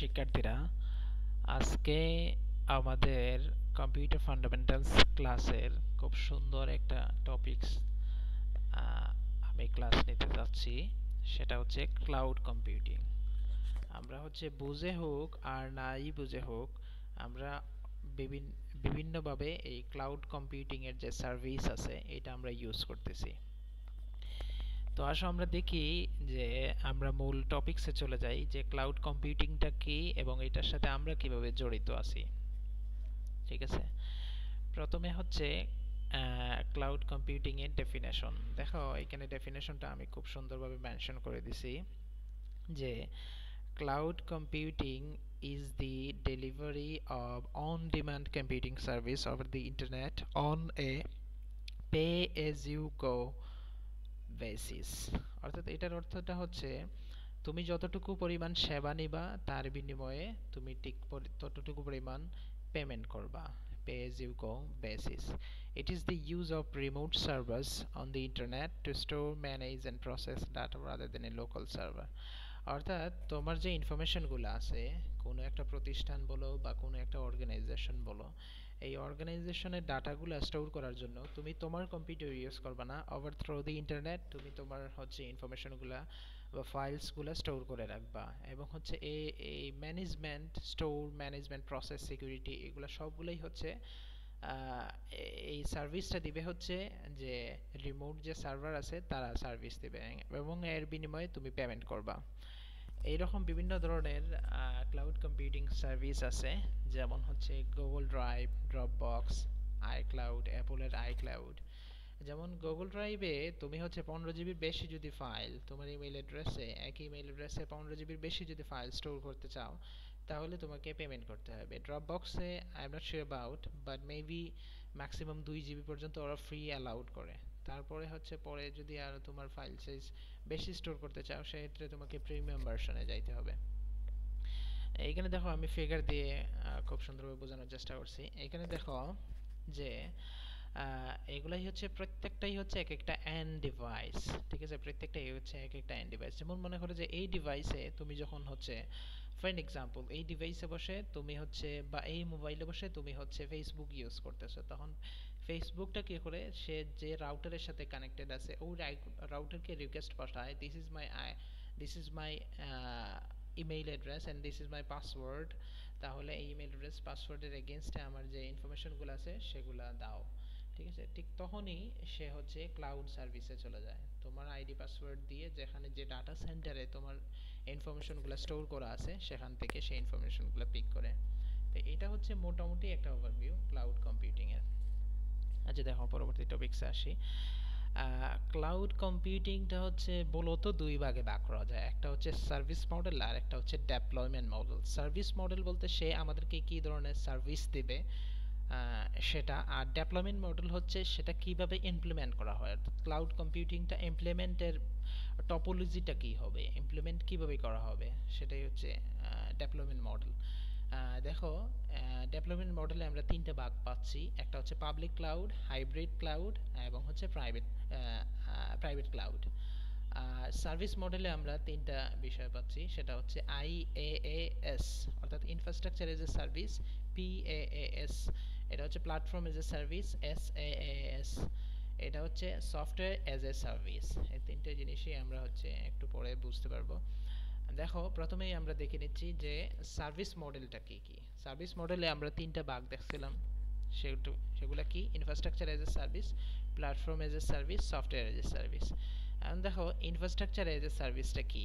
শিক্ষার্থীরা, আজকে আমাদের কম্পিউটার ফান্ডামেন্টালস ক্লাসের খুব সুন্দর একটা টপিকস আমি ক্লাস নিতে যাচ্ছি। সেটা হচ্ছে ক্লাউড কম্পিউটিং। আমরা বুঝে হোক আর নাই বুঝে হোক, আমরা বিভিন্ন বিভিন্নভাবে এই ক্লাউড কম্পিউটিং এর যে সার্ভিস আছে এটা আমরা ইউজ করতেছি। তো আসো আমরা দেখি যে আমরা মূল টপিকসে চলে যাই যে ক্লাউড কম্পিউটিংটা কি এবং এটার সাথে আমরা কিভাবে জড়িত আছি। ঠিক আছে, প্রথমে ক্লাউড কম্পিউটিং এর ডেফিনেশন। দেখো এখানে ডেফিনেশনটা আমি খুব সুন্দরভাবে মেনশন করে দিছি যে cloud computing is the delivery of on-demand computing service over the internet on a pay-as-you-go basis। অর্থাৎ এটার অর্থটা হচ্ছে তুমি যতটুকু পরিমাণ সেবা নিবা তার বিনিময়ে তুমি ঠিক ততটুকু পরিমাণ পেমেন্ট করবা, pay as you go basis. It is the use of remote servers on the internet to store, manage and process data rather than a local server. অর্থাৎ তোমার যে ইনফরমেশনগুলো আছে কোনো একটা প্রতিষ্ঠান বলো বা কোনো একটা অর্গানাইজেশন বলো, এই অর্গানাইজেশনের ডাটাগুলো স্টোর করার জন্য তুমি তোমার কম্পিউটার ইউজ করবে না, ওভার থ্রু দি ইন্টারনেট তুমি তোমার ইনফরমেশনগুলো বা ফাইলসগুলো স্টোর করে রাখবা। এবং এই management, store management, process, security, এগুলো সবগুলোই এই সার্ভিসটা দিবে যে রিমোট যে সার্ভার আছে তারা সার্ভিস দিবে এবং এর বিনিময়ে তুমি পেমেন্ট করবা। এইরকম বিভিন্ন ধরনের ক্লাউড কম্পিউটিং সার্ভিস আছে, যেমন গুগল ড্রাইভ, ড্রপবক্স, আইক্লাউড, অ্যাপলের আইক্লাউড। যেমন গুগল ড্রাইভে তুমি 15 জিবির বেশি যদি ফাইল তোমার একই ইমেল অ্যাড্রেসে 15 জিবির বেশি যদি ফাইল স্টোর করতে চাও তাহলে তোমাকে পেমেন্ট করতে হবে। ড্রপবক্সে I am not sure about, but maybe maximum 2 GB পর্যন্ত ওরা ফ্রি অ্যালাউড করে। তারপরে পরে যদি আর তোমার ফাইল সাইজ বেশি স্টোর করতে চাও সেক্ষেত্রে তোমাকে প্রিমিয়াম ভার্সনে যাইতে হবে। এইখানে দেখো আমি ফিগার দিয়ে খুব সুন্দরভাবে বোঝানোর চেষ্টা করছি। এখানে দেখো যে এগুলাই প্রত্যেকটাই এক একটা এন্ড ডিভাইস। ঠিক আছে, প্রত্যেকটাই এক একটা এন্ড ডিভাইস। যেমন মনে করো যে এই ডিভাইসে তুমি যখন ফর এক্সাম্পল এই ডিভাইসে বসে তুমি বা এই মোবাইলে বসে তুমি ফেসবুক ইউজ করতেছো, তখন ফেসবুকটা কি করে সে যে রাউটারের সাথে কানেক্টেড আছে ওই রাউটারকে রিকোয়েস্ট পাঠায়, this is my email address and this is my password. তাহলে এই ইমেইল অ্যাড্রেস পাসওয়ার্ডের এগেনস্টে আমার যে ইনফরমেশনগুলো আছে সেগুলা দাও। ঠিক আছে, ঠিক তখনই সে ক্লাউড সার্ভিসে চলে যায়। তোমার আইডি পাসওয়ার্ড দিয়ে যেখানে যে ডাটা সেন্টারে তোমার ইনফরমেশনগুলো স্টোর করা আছে সেখান থেকে সেই ইনফরমেশনগুলো পিক করে। তো এটা মোটামুটি একটা ওভারভিউ ক্লাউড কম্পিউটিং এর। আচ্ছা দেখো পরবর্তী টপিকসে আসি। ক্লাউড কম্পিউটিংটা মূলত দুই ভাগে ভাগ করা যায়, একটা সার্ভিস মডেল আর একটা ডেপ্লয়মেন্ট মডেল। সার্ভিস মডেল বলতে সে আমাদেরকে কি ধরনের সার্ভিস দিবে সেটা, আর ডেপ্লয়মেন্ট মডেল সেটা কিভাবে ইমপ্লিমেন্ট করা হয়, অর্থাৎ ক্লাউড কম্পিউটিংটা ইমপ্লিমেন্টের টপোলজিটা কি হবে, ইমপ্লিমেন্ট কিভাবে করা হবে, সেটাই ডেপ্লয়মেন্ট মডেল। দেখো ডেপ্লয়মেন্ট মডেলে আমরা তিনটা ভাগ পাচ্ছি, একটা পাবলিক ক্লাউড, হাইব্রিড ক্লাউড এবং প্রাইভেট ক্লাউড। সার্ভিস মডেলে আমরা তিনটা বিষয় পাচ্ছি, সেটা IaaS অর্থাৎ infrastructure as a service, PaaS এটা platform age a service, SaaS এটা সফটওয়্যার এজ এ সার্ভিস। এই তিনটে জিনিসই আমরা একটু পরে বুঝতে পারবো। দেখো প্রথমেই আমরা দেখে নিচ্ছি যে সার্ভিস মডেলটা কি কি। সার্ভিস মডেলে আমরা তিনটা ভাগ দেখছিলাম, সেগুলো কি, infrastructure as a service, platform age a service, software age a service. এখন দেখো ইনফ্রাস্ট্রাকচার এজ এ সার্ভিসটা কি।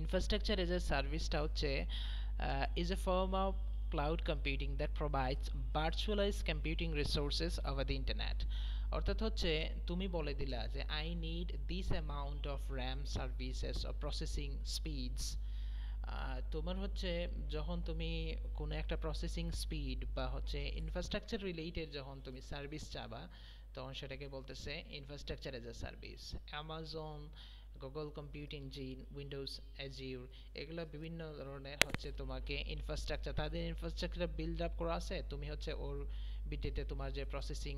ইনফ্রাস্ট্রাকচার এজ এ সার্ভিসটা is a form of cloud computing that provides virtualized computing resources over the internet। অর্থাৎ তুমি বলে দিলা যে I need this amount of RAM services or processing speeds. তোমার যখন তুমি কোনো একটা প্রসেসিং স্পিড বা ইনফ্রাস্ট্রাকচার রিলেটেড যখন তুমি সার্ভিস চাবা তখন সেটাকে বলতেছে infrastructure as a service. Amazon, Google compute engine, Windows, Azure, এগুলো বিভিন্ন ধরনের তোমাকে ইনফ্রাস্ট্রাকচার, তাদের ইনফ্রাস্ট্রাকচার বিল্ড আপ করা আছে, তুমি ওর ভিত্তিতে তোমার যে প্রসেসিং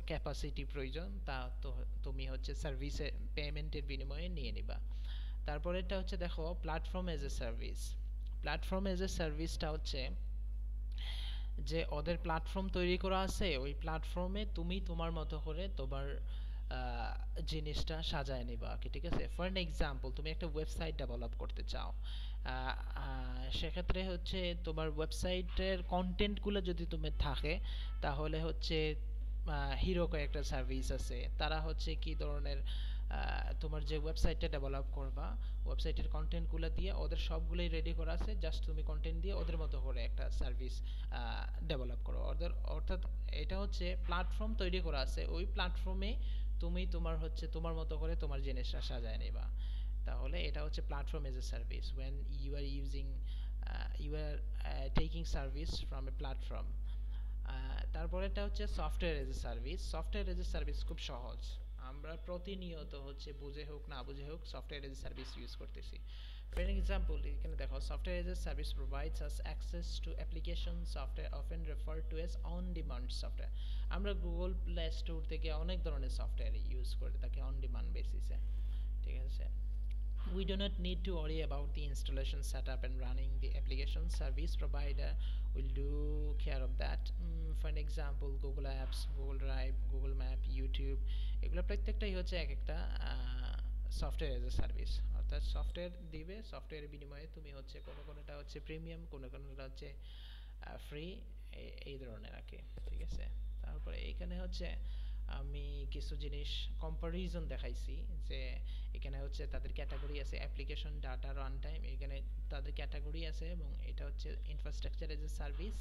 ক্যাপাসিটি প্রয়োজন তা তো তুমি সার্ভিসে পেমেন্টের বিনিময়ে নিয়ে নিবা। তারপরেরটা দেখো platform age a service. Platform as a সার্ভিসটা হচ্ছে যে ওদের প্ল্যাটফর্ম তৈরি করা আছে, ওই প্ল্যাটফর্মে তুমি তোমার মতো করে তোমার জিনিসটা সাজায় নিবা আর কি, ঠিক আছে। ফর এন এক্সাম্পল, তুমি একটা ওয়েবসাইট ডেভেলপ করতে চাও, সেক্ষেত্রে হচ্ছে তোমার ওয়েবসাইটের কন্টেন্টগুলো যদি তুমি থাকে, তাহলে হচ্ছে হিরো কয়েকটা সার্ভিস আছে, তারা হচ্ছে কি ধরনের তোমার যে ওয়েবসাইটটা ডেভেলপ করবা, ওয়েবসাইটের কন্টেন্টগুলো দিয়ে ওদের সবগুলোই রেডি করা আছে, জাস্ট তুমি কন্টেন্ট দিয়ে ওদের মতো করে একটা সার্ভিস ডেভেলপ করো ওদের। অর্থাৎ এটা হচ্ছে প্ল্যাটফর্ম তৈরি করা আছে, ওই প্ল্যাটফর্মে তুমি তোমার হচ্ছে তোমার মতো করে তোমার জিনিসটা সাজায় নিবা। তাহলে এটা হচ্ছে platform age a service, when you are using you are taking service from a platform। তারপরেটা হচ্ছে software age a service. Software age a service খুব সহজ, আমরা প্রতিনিয়ত হচ্ছে বুঝে হোক না বুঝে হোক software age a service use করতেছি। ফর এক্সাম্পল, এখানে দেখো, software age a service provides us access to application software often refer to S on demand software. আমরা গুগল প্লে স্টোর থেকে অনেক ধরনের সফটওয়্যার ইউজ করে থাকি অন ডিমান্ড বেসিসে, ঠিক আছে। We do not need to worry about the installation, setup and running. The application service provider will do care of that. For an example, Google Apps, Google Drive, Google Map, YouTube, এগুলো প্রত্যেকটাই হচ্ছে এক একটা software age a service. অর্থাৎ software দিবে, সফটওয়্যারের বিনিময়ে তুমি হচ্ছে কোনোটা হচ্ছে প্রিমিয়াম, কোনোটা হচ্ছে ফ্রি, এই ধরনের আর কি, ঠিক আছে। তারপরে এইখানে হচ্ছে আমি কিছু জিনিস কম্পারিজন দেখাইছি, যে এখানে হচ্ছে তাদের ক্যাটাগরি আছে অ্যাপ্লিকেশন, ডাটা, রান টাইম, এখানে তাদের ক্যাটাগরি আছে, এবং এটা হচ্ছে infrastructure as a service,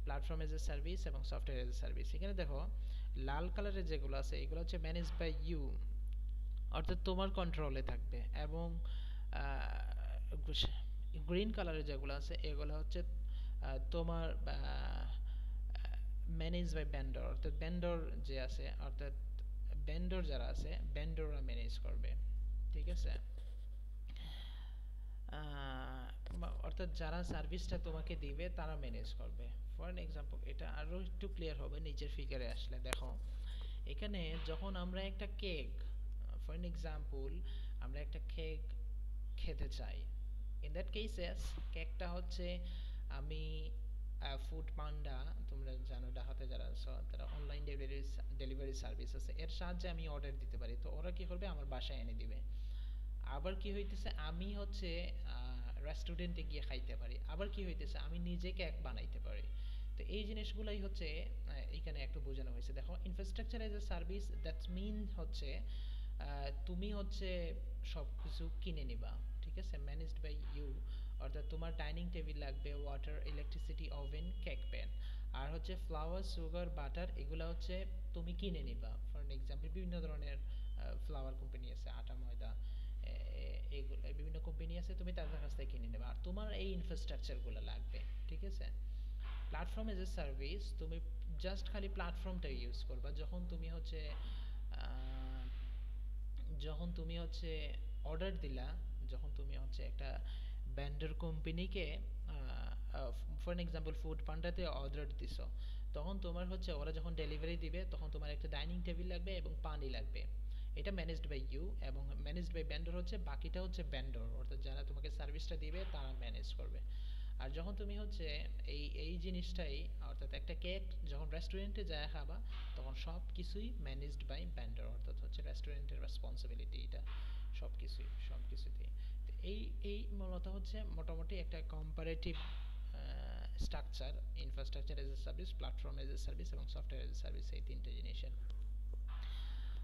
platform age a service এবং সফটওয়্যার এজ এ সার্ভিস। এখানে দেখো লাল কালারের যেগুলো আছে এগুলো হচ্ছে ম্যানেজ বাই ইউ, অর্থাৎ তোমার কন্ট্রোলে থাকবে, এবং গ্রিন কালারের যেগুলো আছে এগুলো হচ্ছে তোমার ম্যানেজ বাই ভেন্ডর, অর্থাৎ ভেন্ডর যে আছে, অর্থাৎ ভেন্ডর যারা আছে ভেন্ডররা ম্যানেজ করবে, ঠিক আছে। অর্থাৎ যারা সার্ভিসটা তোমাকে দিবে তারা ম্যানেজ করবে। ফর এন এক্সাম্পল, এটা আরো একটু ক্লিয়ার হবে নিচের ফিগারে আসলে। দেখো এখানে যখন আমরা একটা কেক, ফর এন এক্সাম্পল আমরা একটা কেক খেতে চাই, ইন দ্যাট কেসেস কেকটা হচ্ছে আমি ফুড পান্ডা, তোমরা জানো ঢাকাতে যারা আছো তারা অনলাইন ডেলিভারি সার্ভিস আছে, এর সাহায্যে আমি অর্ডার দিতে পারি, তো ওরা কি করবে আমার বাসায় এনে দিবে। আবার কি হইতেছে, আমি হচ্ছে রেস্টুরেন্টে গিয়ে খাইতে পারি, আবার কি হইতেছে আমি নিজে কেক বানাইতে পারি। তো এই জিনিসগুলাই হচ্ছে এখানে একটু বোঝানো হয়েছে। দেখো infrastructure as a service, that's mean হচ্ছে তুমি হচ্ছে সব কিছু কিনে নিবা, ঠিক আছে, ম্যানেজড বাই ইউ, অর্থাৎ তোমার ডাইনিং টেবিল লাগবে, water, electricity, oven, cake pan, আর হচ্ছে ফ্লাওয়ার, সুগার, বাটার, এগুলো হচ্ছে তুমি কিনে নিবা। ফর এক্সাম্পল বিভিন্ন ধরনের ফ্লাওয়ার কোম্পানি আছে, আটা, ময়দা, এইগুলো বিভিন্ন কোম্পানি আছে, তুমি তাদের কাছ থেকে কিনে নেবে, আর তোমার এই ইনফ্রাস্ট্রাকচারগুলো লাগবে, ঠিক আছে। প্ল্যাটফর্ম এজ এ সার্ভিস, তুমি জাস্ট খালি প্ল্যাটফর্মটা ইউজ করবা, যখন তুমি হচ্ছে অর্ডার দিলা, যখন তুমি হচ্ছে একটা ভেন্ডর কোম্পানিকে ফর এক্সাম্পল ফুড পান্ডাতে অর্ডার দিছো, তখন তোমার হচ্ছে ওরা যখন ডেলিভারি দিবে তখন তোমার একটা ডাইনিং টেবিল লাগবে এবং পানি লাগবে, এটা ম্যানেজড বাই ইউ, এবং ম্যানেজড বাই ভেন্ডর হচ্ছে বাকিটা হচ্ছে ভেন্ডর, অর্থাৎ যারা তোমাকে সার্ভিসটা দিবে তারা ম্যানেজ করবে। আর যখন তুমি হচ্ছে এই জিনিসটাই, অর্থাৎ একটা কেক যখন রেস্টুরেন্টে যায় খাবা, তখন সব কিছুই ম্যানেজড বাই ভেন্ডর, অর্থাৎ হচ্ছে রেস্টুরেন্টের রেসপন্সিবিলিটি এটা সব কিছুতেই। তো এই মূলত হচ্ছে মোটামুটি একটা comparative structure, infrastructure as a service, platform age a service এবং সফটওয়্যার এজ এ সার্ভিস, এই তিনটে জিনিসের।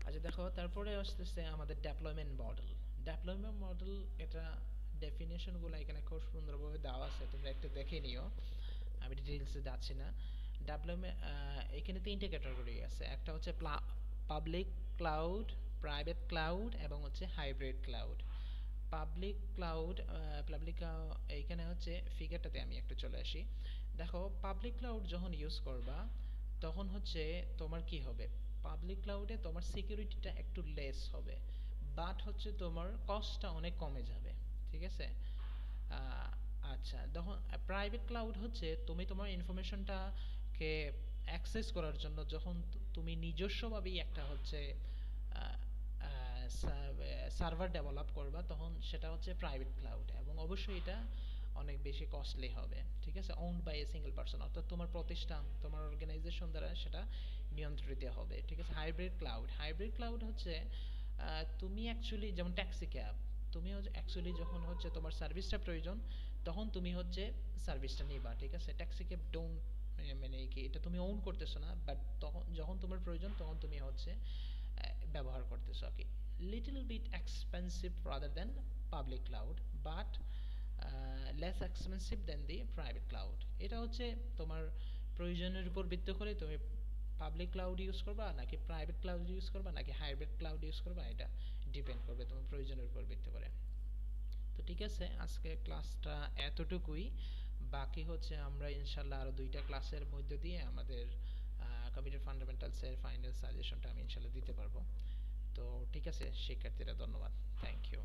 আচ্ছা দেখো, তারপরে আসতেছে আমাদের ডেপ্লয়মেন্ট মডেল। ডেপ্লয়মেন্ট মডেল, এটা ডেফিনেশনগুলো এখানে খুব সুন্দরভাবে দেওয়া আছে, তোমরা একটু দেখে নিও, আমি ডিটেইলসে যাচ্ছি না। ডেপ্লয়মেন্ট, এখানে তিনটে ক্যাটাগরি আছে, একটা হচ্ছে পাবলিক ক্লাউড, প্রাইভেট ক্লাউড এবং হচ্ছে হাইব্রিড ক্লাউড। পাবলিক এইখানে হচ্ছে ফিগারটাতে আমি একটু চলে আসি। দেখো পাবলিক ক্লাউড যখন ইউজ করবা তখন হচ্ছে তোমার কি হবে, পাবলিক ক্লাউডে তোমার সিকিউরিটিটা একটু লেস হবে, বাট হচ্ছে তোমার কস্টটা অনেক কমে যাবে, ঠিক আছে। আচ্ছা, তখন প্রাইভেট ক্লাউড হচ্ছে তুমি তোমার ইনফরমেশনটাকে অ্যাক্সেস করার জন্য যখন তুমি নিজস্বভাবেই একটা হচ্ছে সার্ভার ডেভেলপ করবা, তখন সেটা হচ্ছে প্রাইভেট ক্লাউড, এবং অবশ্যই এটা অনেক বেশি কস্টলি হবে, ঠিক আছে, owned by a single person, অর্থাৎ তোমার প্রতিষ্ঠান তোমার অর্গানাইজেশন দ্বারা সেটা নিয়ন্ত্রিত হবে, ঠিক আছে। হাইব্রিড ক্লাউড হচ্ছে তুমি অ্যাকচুয়ালি যেমন ট্যাক্সি ক্যাব, তুমি অ্যাকচুয়ালি যখন হচ্ছে তোমার সার্ভিসটা প্রয়োজন তখন তুমি হচ্ছে সার্ভিসটা নিবা, ঠিক আছে। ট্যাক্সি ক্যাব ডোন্ট মানে কি এটা তুমি ওন করতেছো না, বাট তখন যখন তোমার প্রয়োজন তখন তুমি হচ্ছে ব্যবহার করতেছো আর কি। Little bit expensive rather than public cloud, but less expensive than the private cloud. এটা হচ্ছে তোমার প্রয়োজনের উপর ভিত্তি করে তুমি পাবলিক ক্লাউড ইউজ করবা নাকি প্রাইভেট ক্লাউড ইউজ করবা নাকি হাইব্রিড ক্লাউড ইউজ করবা, এটা ডিপেন্ড করবে তোমার প্রয়োজনের উপর ভিত্তি করে। তো ঠিক আছে, আজকে ক্লাসটা এতটুকুই। বাকি হচ্ছে আমরা ইনশাল্লাহ আরো 2টা ক্লাসের মধ্য দিয়ে আমাদের কম্পিউটার ফান্ডামেন্টালস এর ফাইনাল সাজেশনটা আমি ইনশাল্লাহ দিতে পারবো। তো ঠিক আছে শিক্ষার্থীরা, ধন্যবাদ, থ্যাংক ইউ।